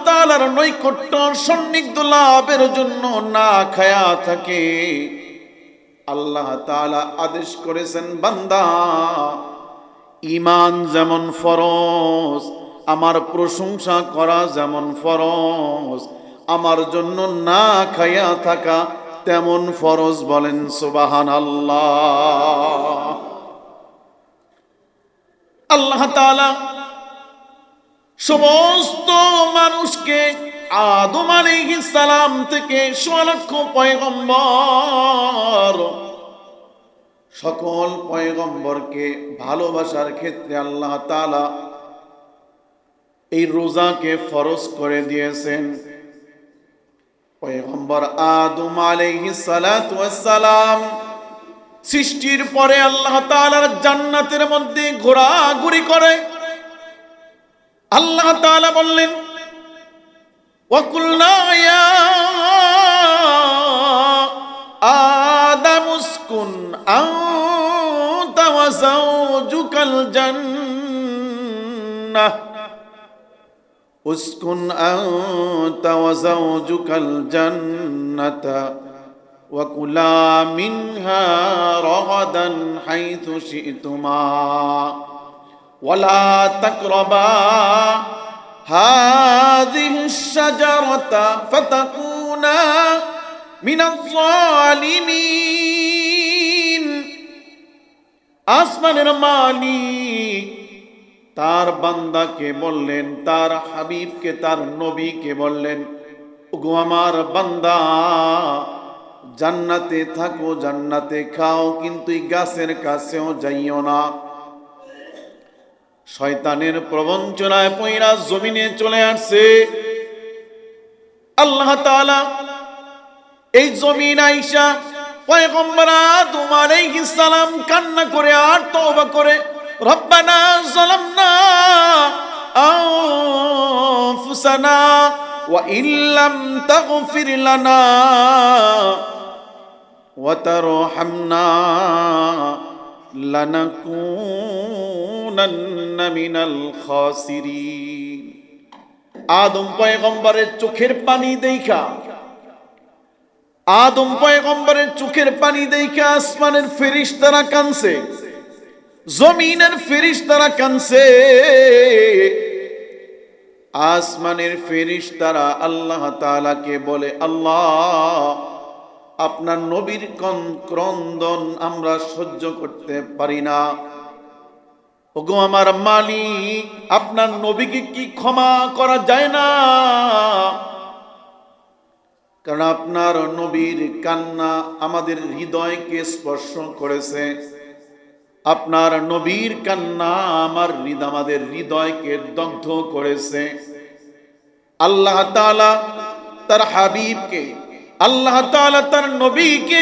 তাআলার নৈকট্য সন্নিগ্ধ লাভের জন্য না খায়া থাকে, আল্লাহ তাআলা আদেশ করেছেন, বান্দা ঈমান যেমন ফরজ, আমার প্রশংসা করা যেমন ফরজ, আমার জন্য না খায়া থাকা তেমন ফরজ। বলেন সুবহানাল্লাহ। আল্লাহ তাআলা সমস্ত মানুষকে আদম আলাইহিস সালাম থেকে ১৬ লক্ষ পয়গম্বর, সকল পয়গম্বরকে ভালোবাসার ক্ষেত্রে আল্লাহ তাআলা এই রোজাকে ফরজ করে দিয়েছেন। পয়গম্বর আদম আলাইহিস সালাতু ওয়াস সালাম সৃষ্টির পরে আল্লাহ তাআলার জান্নাতের মধ্যে ঘোরাঘুরি করে। আল্লাহ তাআলা বললেন, ওয়াকুলনা ইয়া আদাম উসকুন আনতা ওয়া যাওজুকাল জান্নাহ উসকুন আনতা ওয়া যাওজুকাল জান্নাতা ওয়া কুলা মিনহা রাগাদান হাইথু শি'তুমা ওয়ালা তাকরাবা হাযিহিশ শাজারাতা ফাতাকুনা মিনাজ জালিমিন। আসমানের মালিক তার বান্দাকে বললেন, তার হাবিবকে, তার নবীকে বললেন, ওগো আমার বান্দা, জান্নাতে থাকো, জান্নাতে খাও, কিন্তু এই গাছের কাছেও যাইও না। শয়তানের প্রবঞ্চনায় পয়রা জমিনে চলে আসছে। আল্লাহ তাআলা এই জমিন আইসা পয়গম্বর আদম আলাইহিস সালাম কান্না করে আর তওবা করে, রব্বানা যালামনা আনফুসানা ওয়া ইল্লাম তাগফির লানা ওয়া তারহামনা লানাকুনান্না মিনাল খাসিরিন। আদম পয়গম্বরের চোখের পানি দেখা, আদম পয়গম্বরের চোখের পানি দেখা আসমানের ফেরেশতারা কাঁদছে, জমিনের ফেরেশতারা কাঁদছে। আসমানের ফেরেশতারা আল্লাহ তাআলাকে বলে, আল্লাহ, আপনার নবীর ক্রন্দন আমরা সহ্য করতে পারি না। ওগো আমার মালিক, আপনার নবীকে কি ক্ষমা করা যায় না? কারণ আপনার নবীর কান্না আমাদের হৃদয়কে স্পর্শ করেছে, আপনার নবীর কান্না আমাদের হৃদয়কে দগ্ধ করেছে। আল্লাহ তাআলা তার হাবিবকে, আল্লাহ তাআলা তার নবীকে,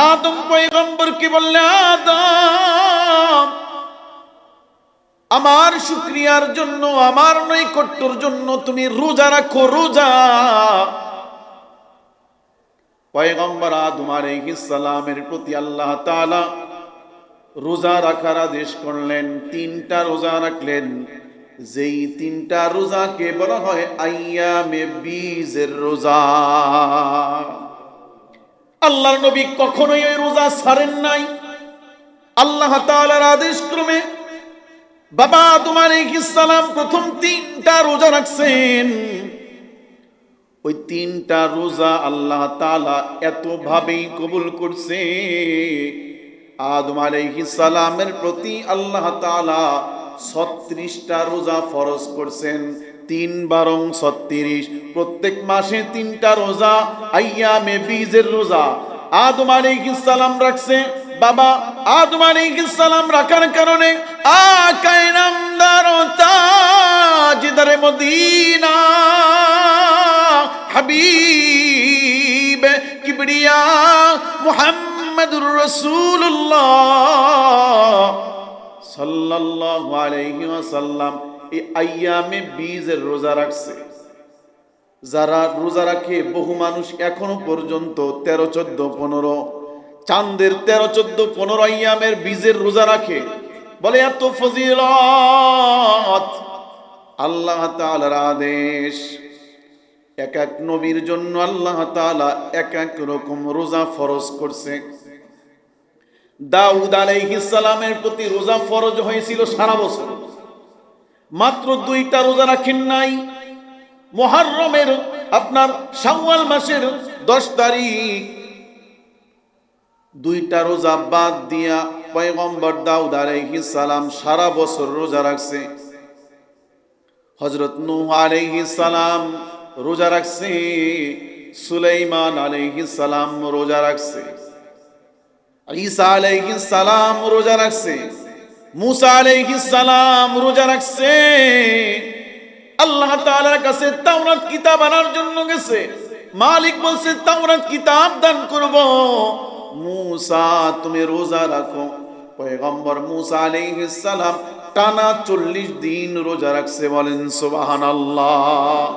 আদম পয়গম্বরকে বললে, আদম, আমার শুকরিয়ার জন্য, আমার নৈকট্যের জন্য তুমি রোজা রাখো, রোজা। পয়গম্বর আদম আলাইহিস সালামের প্রতি আল্লাহ তাআলা রোজা রাখার আদেশ করলেন। 3টা রোজা রাখলেন, যেই 3টা রোজাকে বলা হয় আইয়ামে বীজের রোজা। আল্লাহর নবী কখনোই ওই রোজা ছাড়েন নাই। আল্লাহ তাআলার আদেশ ক্রমে বাবা আদম আলাইহিস সালাম প্রথম 3টা রোজা রাখছেন। ওই 3টা রোজা আল্লাহ তাআলা এতভাবেই কবুল করছে, আদম আলাইহিস সালামের প্রতি আল্লাহ তাআলা 36টা রোজা ফরজ করছেন। 3 বারং 36, প্রত্যেক মাসে 3টা রোজা আইয়ামে বীজের রোজা আদম আলাইহিস সালাম রাখছে। বাবা আদম আলাইহিস সালাম রাখার কারণে আকায়ে নামদার তাজদারে মদিনা হাবিব কিবরিয়া মুহাম্মদুর রাসূলুল্লাহ সাল্লাল্লাহু আলাইহি ওয়াসাল্লাম এই আইয়ামে বীজের রোজা রাখছে। যারা রোজা রাখে, বহু মানুষ এখনো পর্যন্ত 13, 14, 15 চাঁদের 13, 14, 15 আইয়ামের বীজের রোজা রাখে, বলে এত ফজিলত। আল্লাহ তাআলার আদেশ। এক এক নবীর জন্য আল্লাহ তাআলা এক এক রকম রোজা ফরজ করছে। দাউদ আলাইহিস সালামের প্রতি রোজা ফরজ হয়েছিল সারা বছর, মাত্র 2টা রোজা রাখেন নাই। মুহররমের আপনার শাওয়াল মাসের 10 তারিখ 2টা রোজা বাদ দিয়া পয়গম্বর দাউদ আলাইহিস সালাম সারা বছর রোজা রাখছে। হযরত নূহ আলাইহিস সালাম রোজা রাখছে, সুলাইমান আলাইহিস সালাম রোজা রাখছে, ঈসা আলাইহিস সালাম রোজা রাখছে, মুসা আলাইহিস সালাম রোজা রাখছে। আল্লাহ তাআলার কাছে তাওরাত কিতাব আনার জন্য গেছে। মালিক বলছে তাওরাত কিতাব দান করব, মুসা তুমি রোজা রাখো। পয়গম্বর মুসা আলাইহিস সালাম টানা 40 দিন রোজা রাখছে। বলেন সুবহানাল্লাহ।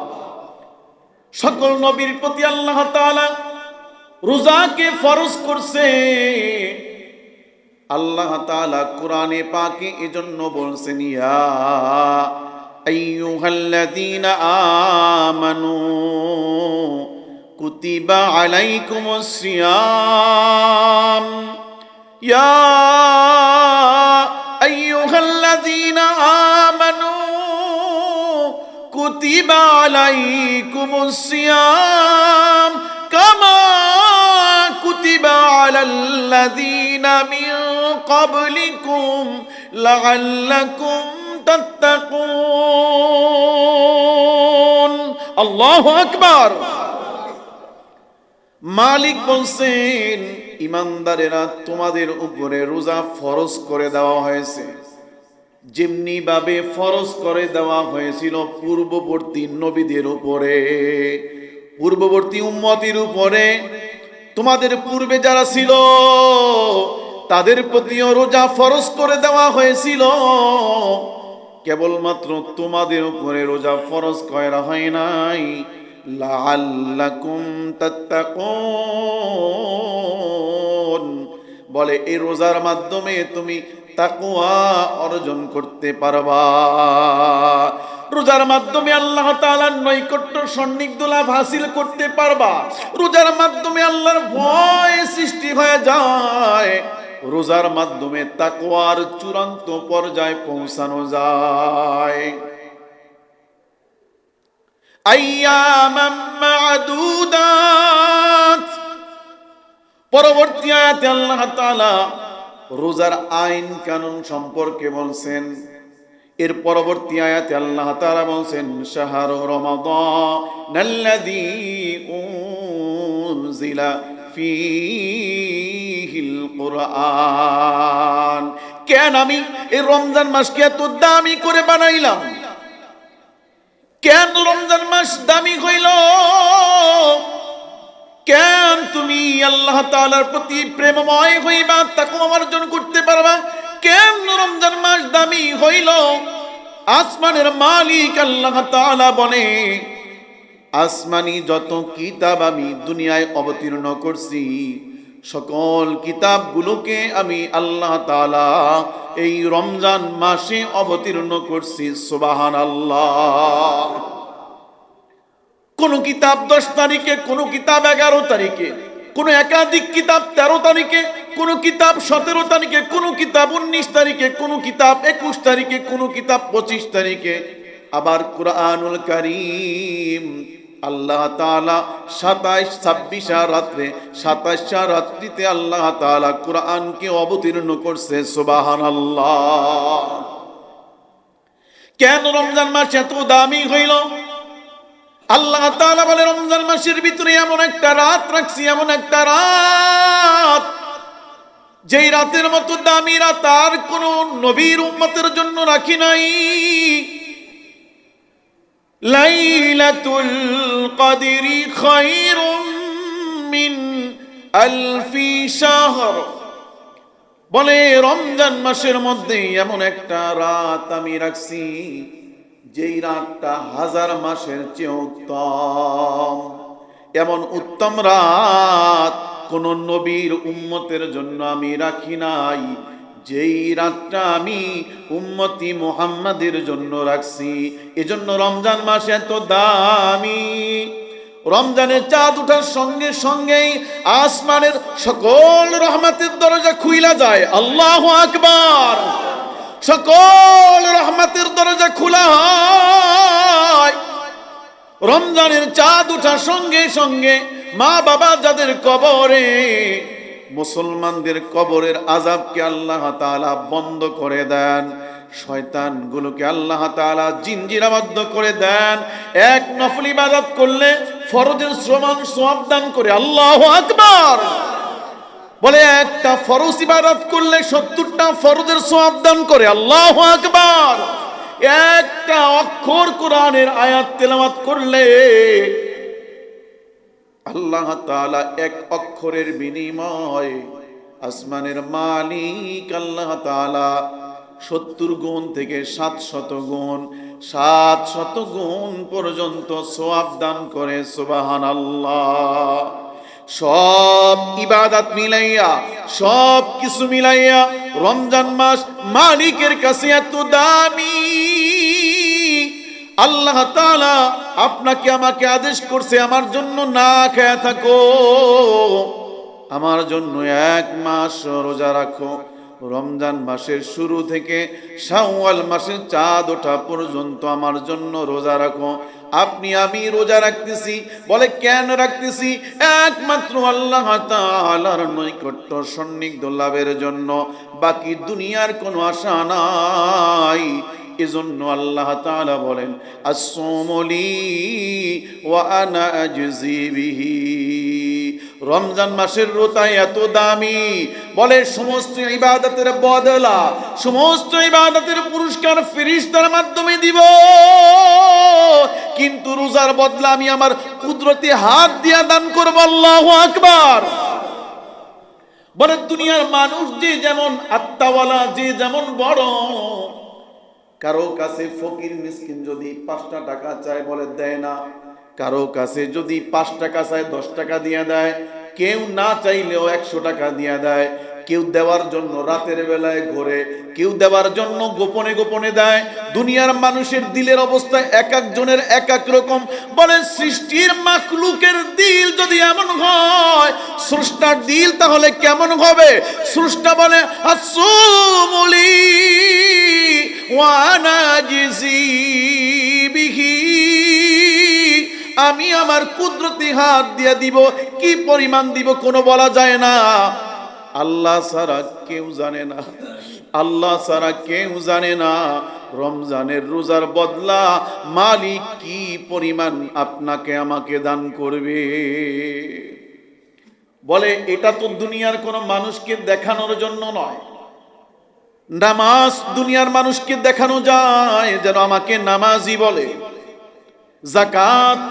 সকল নবীর প্রতি আল্লাহ তাআলা রোজাকে ফরজ করছে। আল্লাহ তাআলা কোরআনে পাকে এজন্য বলছেন, ইয়া আইয়ুহাল্লাযীনা আমানু কুতিবা আলাইকুমুস সিয়াম, ইয়া আইয়ুহাল্লাযীনা আমানু কুতিবা আলাইকুমুস সিয়াম কামা কুতিবা আলাল্লাযীনা মিন ক্বাবলিকুম লাআল্লাকুম তাত্তাকুন। আল্লাহু আকবার। মালিক বলছেন, ইমানদারেরা তোমাদের উপরে রোজা ফরজ করে দেওয়া হয়েছে, যেমনি ভাবে ফরজ করে দেওয়া হয়েছিল পূর্ববর্তী নবীদের উপরে, পূর্ববর্তী উম্মতের উপরে। তোমাদের পূর্বে যারা ছিল তাদের প্রতিও রোজা ফরজ করে দেওয়া হয়েছিল। কেবলমাত্র তোমাদের উপরে রোজা ফরজ করা হয় নাই, লাআল্লাকুম তাত্তাকুন। বলে এই রোজার মাধ্যমে তুমি তাকওয়া অর্জন করতে পারবা। রোজার মাধ্যমে আল্লাহ তাআলার নৈকট্য সন্নিগ্ধ লাভ হাসিল করতে পারবা। রোজার মাধ্যমে আল্লাহর ভয় সৃষ্টি হয়ে যায়। রোজার মাধ্যমে তাকওয়ার চূড়ান্ত পর্যায়ে পৌঁছানো যায়। আইয়ামাম মা'দুদাত। পরবর্তী আয়াতে আল্লাহ তাআলা রোজার আইন কানুন সম্পর্কে বলছেন। এর পরবর্তী আয়াতে আল্লাহ তাআলা বলছেন, শাহরু রমাদানাল্লাযী উনজিলা ফীহিল কুরআন। কেন আমি এই রমজান মাসকে এত দামি করে বানাইলাম? কেন রমজান মাস দামি হইল? কেন তুমি আল্লাহ তাআলার প্রতি প্রেমময় হইবা, তাকওয়া অর্জন করতে পারবা? কেন রমজান মাস দামি হইল? আসমানের মালিক আল্লাহ তাআলা বলে, আসমানি যত কিতাব আমি দুনিয়ায় অবতীর্ণ করছি, সকল কিতাবগুলোকে আমি আল্লাহ তাআলা এই রমজান মাসে অবতীর্ণ করছি। সুবহানাল্লাহ। কোন কিতাব 10 তারিখে, কোন কিতাব 11 তারিখে, কোন একাধিক কিতাব 13 তারিখে, কোন কিতাব 17 তারিখে, কোন কিতাব 19 তারিখে, কোন কিতাব 21 তারিখে, কোন কিতাব 25 তারিখে। আবার কুরআনুল কারীম আল্লাহ তাআলা 27 রাত্রে 27 রাত্রিতে আল্লাহ তাআলা কুরআনকে অবতীর্ণ করছে। সুবহানাল্লাহ। কেন রমজান মাস এত দামি হইল? আল্লাহ তাআলা বলে, রমজান মাসের ভিতরে এমন একটা রাত রাখছি, এমন একটা রাত, যেই রাতের মতো দামি রাত আর কোন নবীর উম্মতের জন্য রাখি নাই। লাইলাতুল কদরি খায়রুম মিন আলফি শাহর। বলে রমজান মাসের মধ্যে এমন একটা রাত আমি রাখছি, যেই রাতটা 1000 মাসের চেয়ে উত্তম। এমন উত্তম রাত কোন নবীর উম্মতের জন্য আমি রাখি নাই, যেই রাতটা আমি উম্মতি মুহাম্মাদের জন্য রাখছি, এজন্য রমজান মাস এত দামি। রমজানের চাঁদ ওঠার সঙ্গে সঙ্গেই আসমানের সকল রহমতের দরজা খুইলা যায়। আল্লাহু আকবার। সকল রহমতের দরজা খোলা হয়। রমজানের চাঁদ ওঠার সঙ্গে সঙ্গে মা বাবা যাদের কবরে, মুসলমানদের কবরের আযাবকে আল্লাহ তাআলা বন্ধ করে দেন, শয়তানগুলোকে আল্লাহ তাআলা জিনজিরাবদ্ধ করে দেন। এক নফল ইবাদত করলে ফরজের সমান সওয়াব দান করে। আল্লাহু আকবার। বলে একটা ফরজ ইবাদত করলে 70টা ফরজের সওয়াব দান করে। আল্লাহু আকবার। একটা অক্ষর কোরআনের আয়াত তেলাওয়াত করলে আল্লাহ তাআলা এক অক্ষরের বিনিময়ে আসমানের মালিক আল্লাহ তাআলা 70 গুণ থেকে 700 গুণ, 700 গুণ পর্যন্ত সওয়াব দান করে। সুবহানাল্লাহ। সব ইবাদত মিলাইয়া, সব কিছু মিলাইয়া রমজান মাস মালিকের কাছে এত দামি। আল্লাহ তাআলা আপনাকে আমাকে আদেশ করছে, আমার জন্য না খেয়ে থাকো, আমার জন্য 1 মাস রোজা রাখো। রমজান মাসের শুরু থেকে শাওয়াল মাসের চাঁদ ওঠা পর্যন্ত আমার জন্য রোজা রাখো। আপনি আমি রোজা রাখতেছি, বলে কেন রাখতেছি? একমাত্র আল্লাহ তাআলার নৈকট্য সন্নিগ্ধ লাভের জন্য, বাকি দুনিয়ার কোনো আশা নাই। এজন্য আল্লাহ তাআলা বলেন আস-সাওমু লি ওয়া আনা আজজি বিহি। রমজান মাসের রোজা এত দামি, বলে সমস্ত ইবাদতের বদলা, সমস্ত ইবাদতের পুরস্কার ফেরেশতার মাধ্যমে দিব, কিন্তু রোজার বদলা আমি আমার কুদরতি হাত দিয়া দান করব। আল্লাহু আকবার। বলে দুনিয়ার মানুষ যে যেমন আত্মাওয়ালা, যে যেমন বড়, কারো কাছে ফকির মিসকিন যদি 5টা টাকা চায় বলে দেয় না, কারো কাছে যদি 5 টাকা চায় 10 টাকা দিয়ে দেয়, কেউ না চাইলেও 100 টাকা দিয়ে দেয়। কেউ দেওয়ার জন্য রাতের বেলায় ঘোরে, কেউ দেওয়ার জন্য গোপনে গোপনে দেয়। দুনিয়ার মানুষের দিলের অবস্থা এক একজনের এক এক রকম। বলে সৃষ্টির মাখলুকের দিল যদি এমন হয়, স্রষ্টার দিল তাহলে কেমন হবে? স্রষ্টা বলে আস-সাওমু লি ওয়া আনা আজজি বিহি। আমি আমার কুদরতি হাত দিয়ে দিব, কি পরিমাণ দিব কোনো বলা যায় না। আল্লাহ ছাড়া কেউ জানে না, আল্লাহ ছাড়া কেউ জানে না রমজানের রোজার বদলা মালিক কি পরিমাণ আপনাকে আমাকে দান করবে। বলে এটা তো দুনিয়ার কোন মানুষকে দেখানোর জন্য নয়। নামাজ দুনিয়ার মানুষকে দেখানো যায় যেন আমাকে নামাজি বলে। যাকাত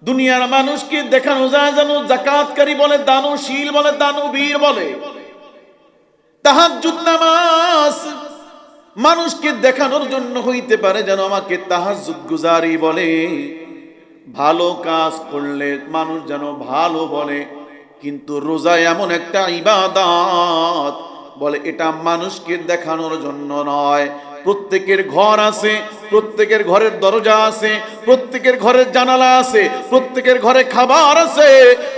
দুনিয়ার মানুষকে দেখানো যায় যেন যাকাতকারী বলে, দানশীল বলে, দানবীর বলে। তাহাজ্জুদ নামাজ মানুষকে দেখানোর জন্য হইতে পারে যেন আমাকে তাহাজ্জুদ গুজারি বলে। ভালো কাজ করলে মানুষ যেন ভালো বলে। কিন্তু রোজা এমন একটা ইবাদত, বলে এটা মানুষকে দেখানোর জন্য নয়। প্রত্যেকের ঘর আছে, প্রত্যেকের ঘরের দরজা আছে, প্রত্যেকের ঘরের জানালা আছে, প্রত্যেকের ঘরে খাবার আছে।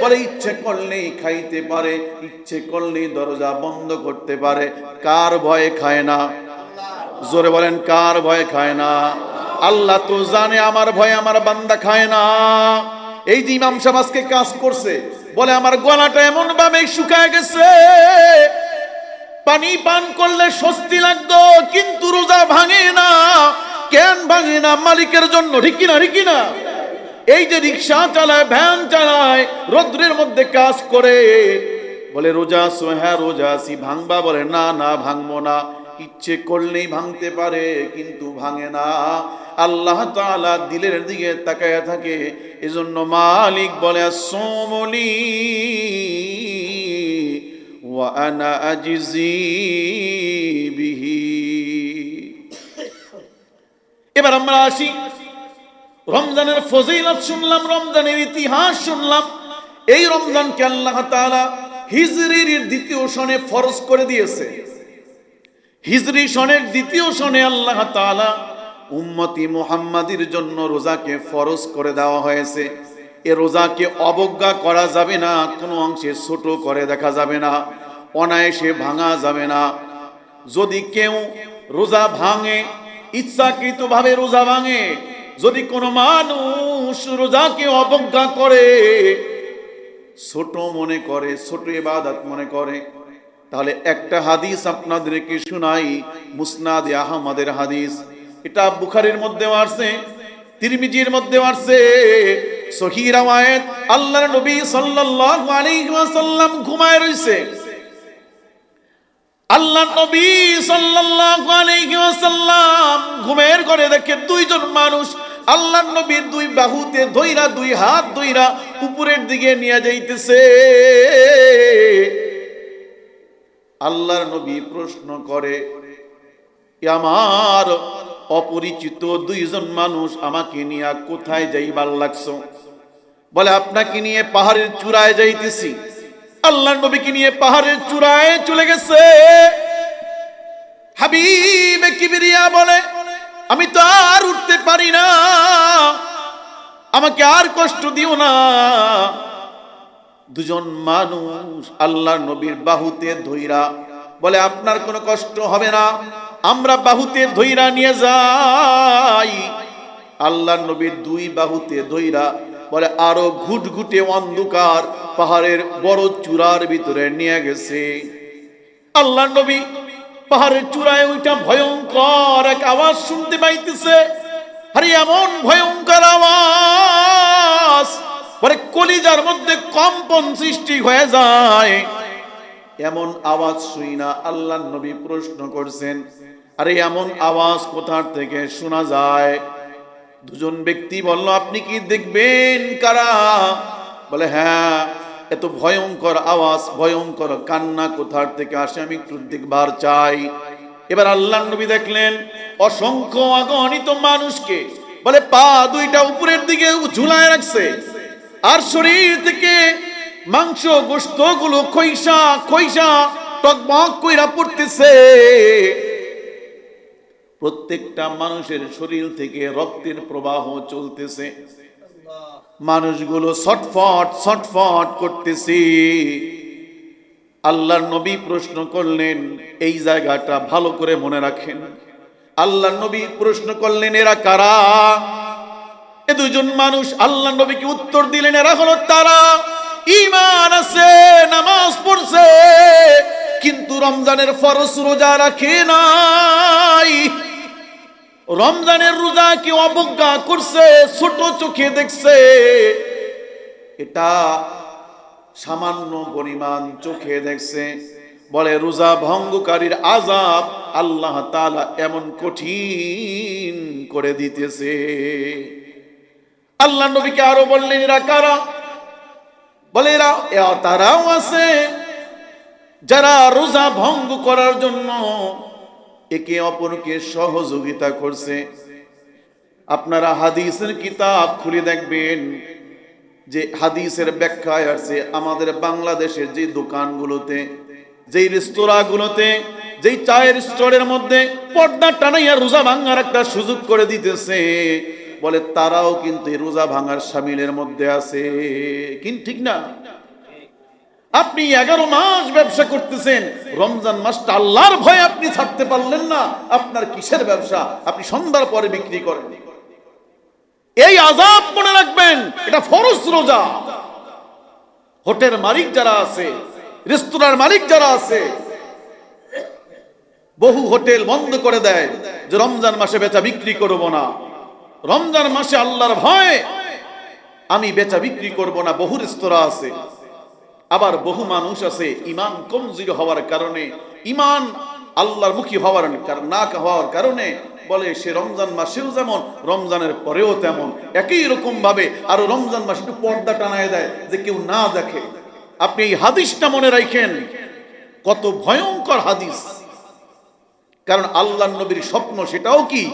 বলে ইচ্ছে করলেই খাইতে পারে, ইচ্ছে করলেই দরজা বন্ধ করতে পারে। কার ভয়ে খায় না? জোরে বলেন, কার ভয়ে খায় না? আল্লাহ তো জানে আমার ভয়ে আমার বান্দা খায় না। এই যে ইমাম সাহেব আজকে কাজ করছে, বলে আমার গলাটা এমন ভাবে শুকায় গেছে, পানি পান করলে স্বস্তি লাগতো, কিন্তু রোজা ভাঙে না। কেন ভাঙে না? মালিকের জন্য। ঠিক কিনা? ঠিক কিনা? এই যে রিক্সা চালায়, ভ্যান চালায়, রোদ্রের মধ্যে কাজ করে, বলে রোজা আছো? হ্যাঁ রোজা আছি। ভাঙবা? বলে না না ভাঙবো না। ইচ্ছে করলেই ভাঙতে পারে, কিন্তু ভাঙে না। আল্লাহ তাআলা দিলের দিকে তাকায়া থাকে। এজন্য মালিক বলে আস-সাওমু লি ওয়া আনা আজজি বিহি। এবার আমরা আসি, রমজানের ফজিলত শুনলাম, রমজানের ইতিহাস শুনলাম। এই রমজানকে আল্লাহ তাআলা হিজরির 2য় সনে ফরজ করে দিয়েছে। হিজরি সনের দ্বিতীয় সনে আল্লাহ তাআলা উম্মতি মুহাম্মাদির জন্য রোজাকে ফরজ করে দেওয়া হয়েছে। এ রোজাকে অবজ্ঞা করা যাবে না, কোনো অংশে ছোট করে দেখা যাবে না, অনায়াসে ভাঙা যাবে না। যদি কেউ রোজা ভাঙে, ইচ্ছাকৃতভাবে রোজা ভাঙে, যদি কোনো মানুষ রোজাকে অবজ্ঞা করে, ছোট মনে করে, ছোট ইবাদত মনে করে, তাহলে একটা হাদিস আপনাদেরকে শোনাই, মুসনাদে আহমদের হাদিস। এটা বুখারীর মধ্যে আছে, তিরমিজির মধ্যে আছে, সহিহ riwayat। আল্লাহর নবী সাল্লাল্লাহু আলাইহি ওয়াসাল্লাম ঘুমায় রইছে। আল্লাহর নবী সাল্লাল্লাহু আলাইহি ওয়াসাল্লাম ঘুমের ঘরে দেখে দুইজন মানুষ আল্লাহর নবীর দুই বাহুতে ধইরা, দুই হাত ধইরা উপরের দিকে নিয়ে যাইতেছে। আল্লাহর নবী প্রশ্ন করে, আমার অপরিচিত দুইজন মানুষ আমাকে নিয়ে কোথায় যাইবার লাগছো? বলে, আপনাকে নিয়ে পাহাড়ের চূড়ায় যাইতেছি। আল্লাহর নবীকে নিয়ে পাহাড়ের চূড়ায় চলে গেছে। হাবিবে কিবরিয়া বলে, আমি তো আর উঠতে পারি না, আমাকে আর কষ্ট দিও না। দুজন মানুষ আল্লাহর নবীর বাহুতে ধইরা বলে, আপনার কোনো কষ্ট হবে না, আমরা বাহুতে ধইরা নিয়ে যাই। আল্লাহর নবীর দুই বাহুতে ধইরা বলে, আরো ঘুটঘুটে অন্ধকার পাহাড়ের বড় চূড়ার ভিতরে নিয়ে গেছে। আল্লাহর নবী পাহাড়ের চূড়ায় ওইটা ভয়ঙ্কর এক আওয়াজ শুনতে পাইতেছে। আরে এমন ভয়ঙ্কর আওয়াজ, পরে কলিজার মধ্যে কম্পন সৃষ্টি হয়ে যায়। এমন আওয়াজ শুই না। আল্লাহর নবী প্রশ্ন করছেন, আরে এমন আওয়াজ কোথা থেকে শোনা যায়? দুজন ব্যক্তি বলল, আপনি কি দেখবেন কারা? বলে, হ্যাঁ, এত ভয়ঙ্কর আওয়াজ, ভয়ঙ্কর কান্না কোথার থেকে আসে, আমি একটু দেখবার চাই। এবার আল্লাহর নবী দেখলেন অসংখ্য অগণিত মানুষকে, বলে পা দুইটা উপরের দিকে ঝুলায় রাখছে, আর শরীর থেকে মাংস গোশত গুলো খইসা খইসা টকবক কইরা পড়তেছে। প্রত্যেকটা মানুষের শরীর থেকে রক্তের প্রবাহ চলতেছে, মানুষগুলো ছটফট ছটফট করতেছে। আল্লাহর নবী প্রশ্ন করলেন, এই জায়গাটা ভালো করে মনে রাখেন। আল্লাহর নবী প্রশ্ন করলেন, এরা কারা? এ দুজন মানুষ আল্লাহর নবীকে উত্তর দিলেন, এরা হলো তারা, ঈমান আছে, নামাজ পড়ছে, কিন্তু রমজানের ফরজ রোজা রাখে নাই। রমজানের রোজাকে অবজ্ঞা করছে, ছোট চোখে দেখছে। এটা সামান্য পরিমাণ চোখে দেখছে। বলে, রোজা ভঙ্গকারীর আযাব আল্লাহ তাআলা এমন কঠিন করে দিতেছে। আল্লাহ নবীকে আরো বললেন, এরা কারা? বলে, এরা তারাও আছে যারা রোজা ভঙ্গ করার জন্য একে অপরকে সহযোগিতা করছে। আপনারা হাদিসের কিতাব খুলে দেখবেন যে হাদিসের ব্যাখ্যায় আছে, আমাদের বাংলাদেশের যে দোকানগুলোতে, যেই রেস্তোরাঁগুলোতে, যেই চায়ের স্টলের মধ্যে পর্দা টানাইয়া রোজা ভাঙার একটা সুযোগ করে দিতেছে, বলে তারাও কিন্তু রোজা ভাঙার শামিলের মধ্যে আছে। কিন্তু ঠিক না? আপনি 11 মাস ব্যবসা করতেছেন, রমজান মাসটা আল্লাহর ভয়ে আপনি ছাড়তে পারলেন না, আপনার কিসের ব্যবসা? আপনি সন্ধ্যার পরে বিক্রি করেন। এই আযাব মনে রাখবেন, এটা ফরজ রোজা। হোটেল মালিক যারা আছে, রেস্তোরাঁর মালিক যারা আছে, বহু হোটেল বন্ধ করে দেয় যে রমজান মাসে বেচা বিক্রি করব না, রমজান মাসে আল্লাহর ভয়ে আমি বেচা বিক্রি করব না। বহু রেস্তোরাঁ আছে। আবার বহু মানুষ আছে ঈমান কমজোর হওয়ার কারণে, ঈমান আল্লাহর মুখী হওয়ার না হওয়ার কারণে বলে সে রমজান মাসেও যেমন, রমজানের পরেও তেমন, একই রকম ভাবে আরো রমজান মাসে একটু পর্দা টানায় দেয় যে কেউ না দেখে। আপনি এই হাদিসটা মনে রাখেন, কত ভয়ঙ্কর হাদিস। কারণ আল্লাহর নবীর স্বপ্ন সেটাও কি?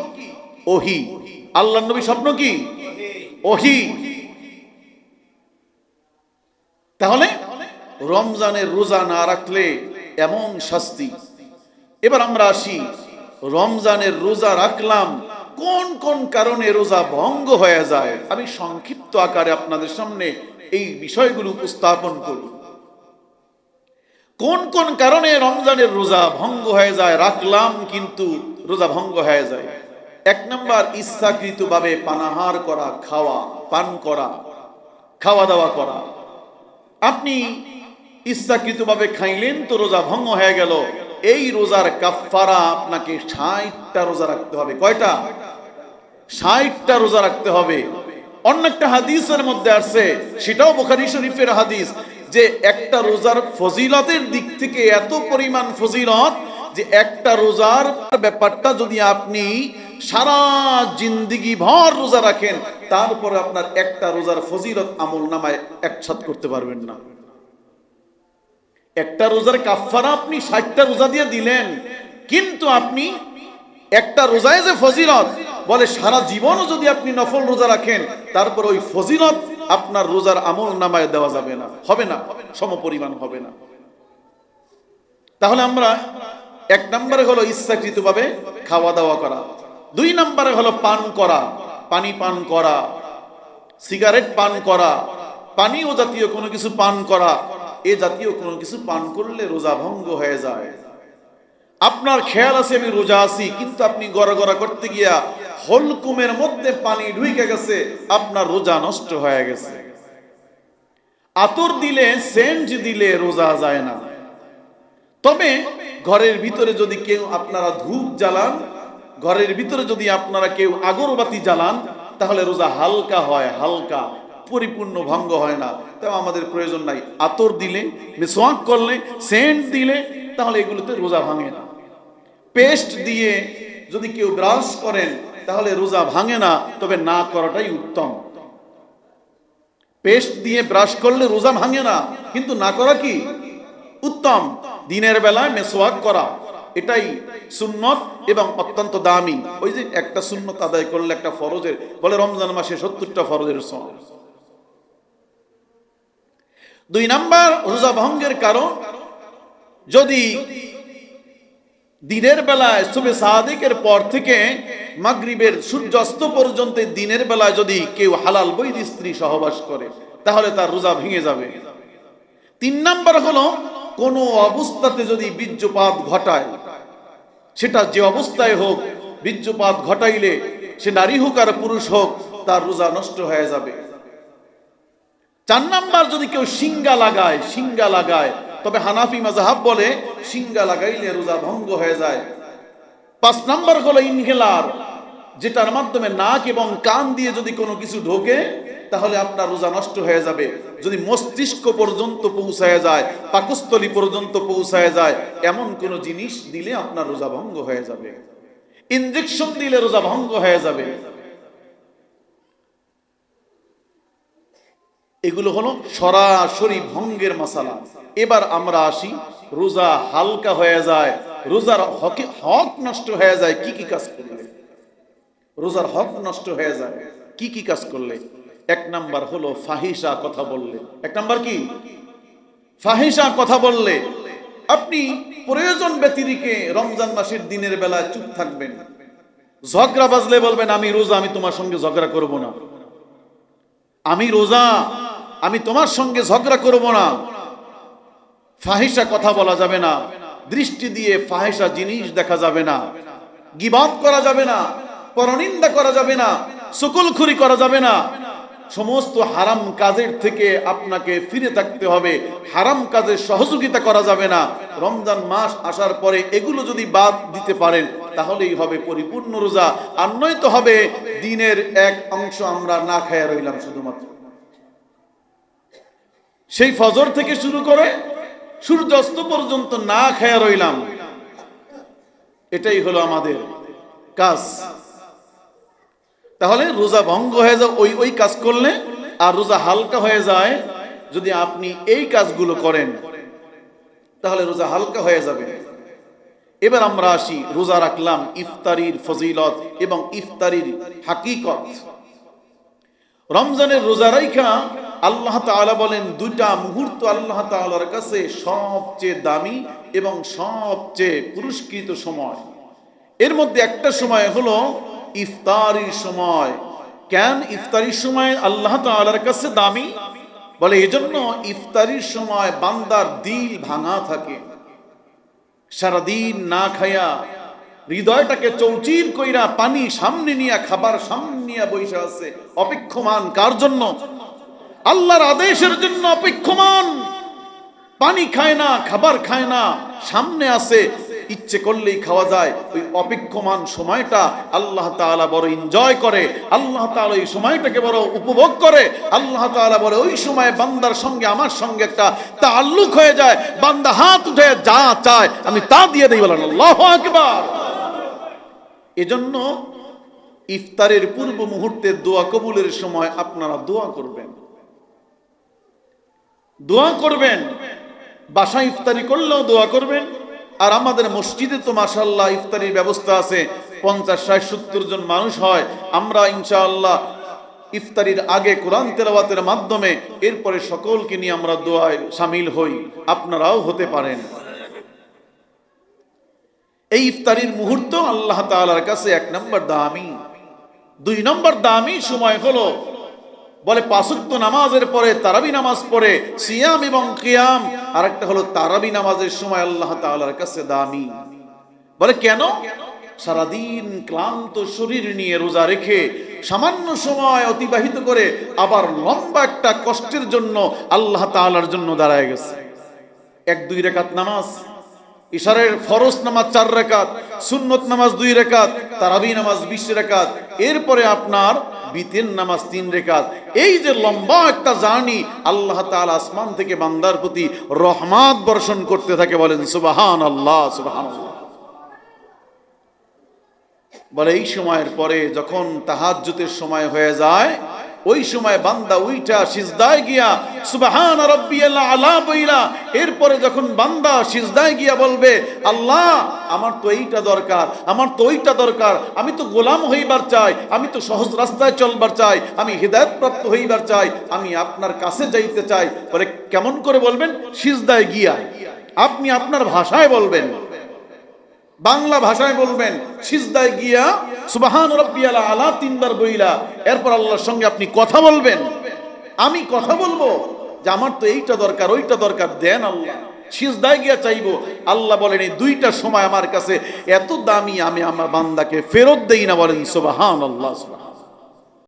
ওহী। আল্লাহর নবীর স্বপ্ন কি? ওহী। তাহলে রমজানের রোজা না রাখলে এমন শাস্তি, এবার আমরা আসি, রমজানের রোজা রাখলাম, কোন কোন কারণে রোজা ভঙ্গ হয়ে যায়। আমি সংক্ষিপ্ত আকারে আপনাদের সামনে এই বিষয়গুলো উপস্থাপন করি। কোন কোন কারণে রমজানের রোজা ভঙ্গ হয়ে যায়, রাখলাম কিন্তু রোজা ভঙ্গ হয়ে যায়। এক নাম্বার, ইচ্ছাকৃতভাবে পানাহার করা, পান করা, খাওয়া দাওয়া করা। আপনি ইচ্ছাকৃতভাবে খাইলেন তো রোজা ভঙ্গ হয়ে গেল। এই রোজার কাফফারা আপনাকে 60টা রোজা রাখতে হবে। কয়টা? 60টা রোজা রাখতে হবে। অন্য একটা হাদিসের মধ্যে আছে, সেটাও বুখারী শরীফের হাদিস, যে একটা রোজার ফজিলতের দিক থেকে এত পরিমাণ ফজিলত যে একটা রোজার ব্যাপারটা যদি আপনি সারা জিন্দেগি ভর রোজা রাখেন, তারপরে আপনার একটা রোজার ফজিলত আমল নামায় একসাথ করতে পারবেন না। একটা রোজার কাফফারা আপনি 60টা রোজা দিয়ে দিলেন, কিন্তু আপনি একটা রোজায় যে ফজিলত, বলে সারা জীবনও যদি আপনি নফল রোজা রাখেন, তারপর ওই ফজিলত আপনার রোজার আমল নামায় দেওয়া যাবে না, হবে না, সমপরিমাণ হবে না। তাহলে আমরা এক নম্বরে হলো ইচ্ছাকৃতভাবে খাওয়া দাওয়া করা, 2 নম্বরে হলো পান করা, পানি পান করা, সিগারেট পান করা, পানীয় জাতীয় কোনো কিছু পান করা। এ জাতীয় কোনো কিছু পান করলে রোজা ভঙ্গ হয়ে যায়। আপনার খেয়াল আছে আমি রোজা আছি, কিন্তু আপনি গড়াগড়া করতে গিয়া হলকুমের মধ্যে পানি ঢুকে গেছে, আপনার রোজা নষ্ট হয়ে গেছে। আতর দিলে, সেন্ট দিলে রোজা যায় না। তবে ঘরের ভিতরে যদি কেউ আপনারা ধূপ জ্বালান, ঘরের ভিতরে যদি আপনারা কেউ আগরবাতি জ্বালান, তাহলে রোজা হালকা হয়, হালকা, পরিপূর্ণ ভঙ্গ হয় না। তাও আমাদের প্রয়োজন নাই। আতর দিলে, মিসওয়াক করলে, সেন্ট দিলে, তাহলে এগুলোতে রোজা ভাঙে না। পেস্ট দিয়ে যদি কেউ ব্রাশ করেন, তাহলে রোজা ভাঙে না, তবে না করাটাই উত্তম। পেস্ট দিয়ে ব্রাশ করলে রোজা ভাঙে না, কিন্তু না করা কি উত্তম। দিনের বেলায় মেসওয়াক করা, এটাই সুন্নত এবং অত্যন্ত দামি। ওই যে একটা সুন্নত আদায় করলে একটা ফরজের, বলে রমজান মাসে 70টা ফরজের সওয়াব। 2 নাম্বার রোজা ভঙ্গের কারণ, যদি দিনের বেলায় সুবহে সাদিকের পর থেকে মাগরিবের সূর্যাস্ত পর্যন্ত দিনের বেলায় যদি কেউ হালাল বৈধ স্ত্রী সহবাস করে, তাহলে তার রোজা ভেঙে যাবে। 3 নাম্বার হলো কোন অবস্থাতে যদি বীর্যপাত ঘটায়, সেটা যে অবস্থায় হোক, বীর্যপাত ঘটাইলে সে নারী হোক আর পুরুষ হোক, তার রোজা নষ্ট হয়ে যাবে। 4 নাম্বার, যদি কেউ সিঙ্গা লাগায়, তবে হানাফি মাযহাব বলে সিঙ্গা লাগাইলে রোজা ভঙ্গ হয়ে যায়। 5 নাম্বার হলো ইনহেলার, যেটার মাধ্যমে নাক এবং কান দিয়ে যদি কোনো কিছু ঢোকে, তাহলে আপনার রোজা নষ্ট হয়ে যাবে। যদি মস্তিষ্ক পর্যন্ত পৌঁছায় যায়, পাকস্থলী পর্যন্ত পৌঁছায় যায়, এমন কোন জিনিস দিলে আপনার রোজা ভঙ্গ হয়ে যাবে। ইনজেকশন দিলে রোজা ভঙ্গ হয়ে যাবে। এগুলো হলো সরাসরি ভঙ্গের মাসালা। এবার আমরা আসি, রোজা হালকা হয়ে যায়, রোজার হক নষ্ট হয়ে যায় কি কি কাজ করলে? রোজার হক নষ্ট হয়ে যায় কি কি কাজ করলে? 1 নাম্বার হলো ফাহিশা কথা বললে। 1 নাম্বার কি? ফাহিশা কথা বললে। আপনি প্রয়োজন ব্যতিরেকে রমজান মাসের দিনের বেলা চুপ থাকবেন। ঝগড়া বাজলে বলবেন আমি রোজা, আমি তোমার সঙ্গে ঝগড়া করব না। আমি রোজা, আমি তোমার সঙ্গে ঝগড়া করব না। ফাহিশা কথা বলা যাবে না, দৃষ্টি দিয়ে ফাহিশা জিনিস দেখা যাবে না, গীবত করা যাবে না, পরনিন্দা করা যাবে না, চুগলখড়ি করা যাবে না। সমস্ত হারাম কাজের থেকে আপনাকে ফিরে থাকতে হবে, হারাম কাজে সহযোগিতা করা যাবে না। রমজান মাস আসার পরে এগুলো যদি বাদ দিতে পারেন, তাহলেই হবে পরিপূর্ণ রোজা। আর নয়তো হবে দিনের এক অংশ আমরা না খেয়ে রইলাম, শুধুমাত্র সেই ফজর থেকে শুরু করে সূর্যাস্ত পর্যন্ত না খেয়ে রইলাম। এটাই হলো আমাদের কাজ। তাহলে রোজা ভঙ্গ হয়ে যায় ওই কাজ করলে, আর রোজা হালকা হয়ে যায় যদি আপনি এই কাজগুলো করেন, তাহলে রোজা হালকা হয়ে যাবে। এবার আমরা আসি, রোজা রাখলাম, ইফতারির ফজিলত এবং ইফতারির হাকিকত। রমজানের রোজা রাখা আল্লাহ তাআলা বলেন দুইটা মুহূর্ত আল্লাহ তাআলার কাছে সবচেয়ে দামি এবং সবচেয়ে পুরস্কৃত সময়। এর মধ্যে একটা সময় হলো ইফতারির সময়। কেন ইফতারির সময় আল্লাহ তাআলার কাছে দামি? বলে এজন্য ইফতারির সময় বান্দার দিল ভাঙা থাকে, সারাদিন না খায়া হৃদয়টাকে চৌচির কইরা পানি সামনে নিয়ে খাবার সামনে নিয়ে বসে আছে, অপেক্ষমান কার জন্য? আল্লাহর আদেশের জন্য অপেক্ষমান। পানি খায় না, খাবার খায় না, সামনে আছে, ইচ্ছে করলেই খাওয়া যায়। ওই অপেক্ষমান সময়টা আল্লাহ তাআলা বড় এনজয় করে, আল্লাহ তাআলা এই সময়টাকে বড় উপভোগ করে। আল্লাহ তাআলা বলে ওই সময় বান্দার সঙ্গে আমার সঙ্গে একটা তাআল্লুক হয়ে যায়। বান্দা হাত উঠে যা চায় আমি তা দিয়ে দেই, বলেন আল্লাহু আকবার। এজন্য ইফতারের পূর্ব মুহূর্তে দোয়া কবুলের সময় আপনারা দোয়া করবেন, দোয়া করবেন। বাসায় ইফতারি করলেও দোয়া করবেন। আর আমাদের মসজিদে তো মাশাআল্লাহ ইফতারির ব্যবস্থা আছে, 50, 60, 70 জন মানুষ হয়। আমরা ইনশাআল্লাহ ইফতারির আগে কোরআন তেলাওয়াতের মাধ্যমে এরপরে সকলকে নিয়ে আমরা দোয়ায় শামিল হই, আপনারাও হতে পারেন। এই ইফতারির মুহূর্ত আল্লাহ তাআলার কাছে 1 নম্বর দামি। 2 নম্বর দামি সময় হলো বলে 5 ওয়াক্ত নামাজের পরে তারাবি নামাজ পড়ে সিয়াম এবং কিয়াম। আর একটা হলো তারাবি নামাজের সময় আল্লাহ তাআলার কাছে দামি। বলে কেন? সারাদিন ক্লান্ত শরীর নিয়ে রোজা রেখে সামান্য সময় অতিবাহিত করে আবার লম্বা একটা কষ্টের জন্য আল্লাহ তাআলার জন্য দাঁড়ায় গেছে। 1-2 রাকাত নামাজ, ইশারের ফরজ নামাজ 4 রাকাত, সুন্নত নামাজ 2 রাকাত, তারাবি নামাজ 20 রাকাত, এরপরে আপনার বিতির নামাজ 3 রাকাত। এই যে লম্বা একটা জার্নি, আল্লাহ তাআলা আসমান থেকে বান্দার প্রতি রহমত বর্ষণ করতে থাকে। বলেন সুবহানাল্লাহ, সুবহানাল্লাহ। বলে এই সময়ের পরে যখন তাহাজ্জুদের সময় হয়ে যায়, ওই সময় বান্দা উইটা সিজদায় গিয়া সুবহান রাব্বিয়াল আলা বইলা, এরপরে যখন বান্দা সিজদায় গিয়া বলবে আল্লাহ আমার তো এইটা দরকার, আমার তো ওইটা দরকার, আমি তো গোলাম হইবার চাই, আমি তো সহজ রাস্তায় চলবার চাই, আমি হিদায়াত প্রাপ্ত হইবার চাই, আমি আপনার কাছে যাইতে চাই। বলে কেমন করে বলবেন? সিজদায় গিয়া। আপনি আপনার ভাষায় বলবেন, বাংলা ভাষায় বলবেন, সিজদায় গিয়া সুবহান রাব্বিয়াল আলা 3 বার বইলা এরপর আল্লাহর সঙ্গে আপনি কথা বলবেন। আমি কথা বলবো যে আমার তো এইটা দরকার, ওইটা দরকার, দেন আল্লাহ। সিজদায় গিয়া চাইবো। আল্লাহ বলেন এই 2টা সময় আমার কাছে এত দামি, আমি আমার বান্দাকে ফেরত দেই না। বলেন সুবহানাল্লাহ।